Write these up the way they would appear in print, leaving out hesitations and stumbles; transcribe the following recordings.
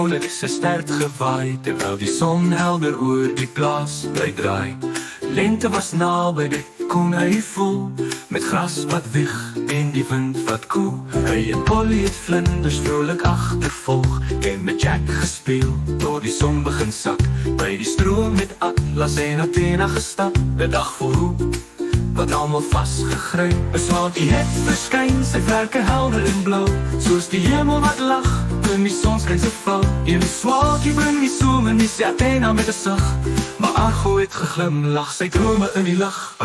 sonne is 'n sterk gewaai, terwyl die son helder oor die plaas bly draai. Lente was naby, dit kon hy voel, met gras wat wieg en die wind wat koel. Hy en Polly het vlinders vrolik agtervolg, en met Jack gespeel, tot die son begin sak. By die stroom met Atlas en Athena gestap, die dag vol hoop, wat almal vasgegryp. 'n Swaakie het verskyn, sy vlerke helder en blauw, soos die hemel wat lag, in die sonskyn se val. En die swaakie bring die somer, nie sê Athena met 'n sug, maar Argo het geglimlag, sy drome in die lug.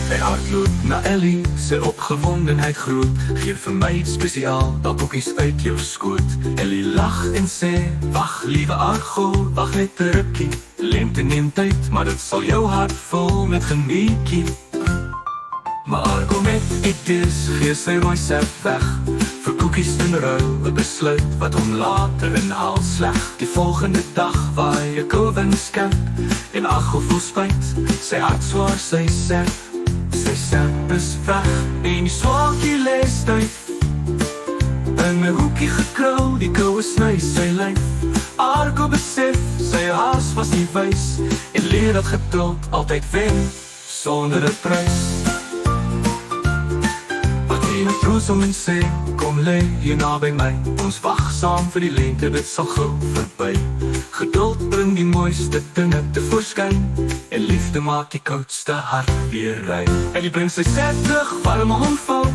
Hy hardloop na Ellie, sy opgewondenheid groot. Geef vir my spesiaal, dat boekies uit jou skoot. Ellie lag en sê, wag liewe Argo, wag net 'n rukkie. Lente neem tyd, maar dit sal jou hart vol met genietjie. Maar Argo met idees, gee sy rooi sep weg, vir koekies in ruil, 'n besluit wat hom later inhaal sleg. Die volgende dag waai 'n koue windskerp, en Argo voel spyt, sy hart swaar, sy sep. Sy sep is weg, en die swaakie lê styf, in 'n hoekie gekrul, die koue sny sy lyf. Argo besef, sy haas was nie wys, en leer dat geduld altyd wen, sonder 'n prys. Athena troos hom en sê, kom lê hier naby my, ons wag saam vir die lente, dit sal gou verby. Geduld bring die mooiste dinge tevoorskyn, en liefde maak die koudste hart weer rein. En die bring sy sê terug, warm omval,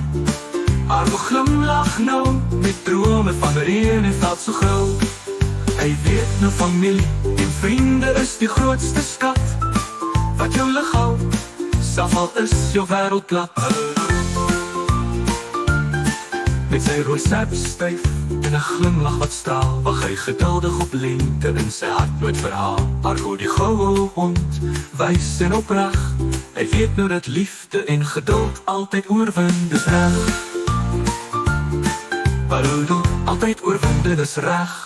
Argo glimlag nou, met drome van reën en veld so grauw. Hy weet nou familie en vriende is die grootste skat, wat jou lig hou, selfs al is jou wêreld plat. Met sy rooi sep styf en 'n glimlach wat straal, wag hy geduldig op lente in sy hart nooit verhaal. Argo die goue hond, wys en opreg, hy weet nou dat liefde en geduld altyd oorwin, dis reg. Altyd oorwin, dit is reg.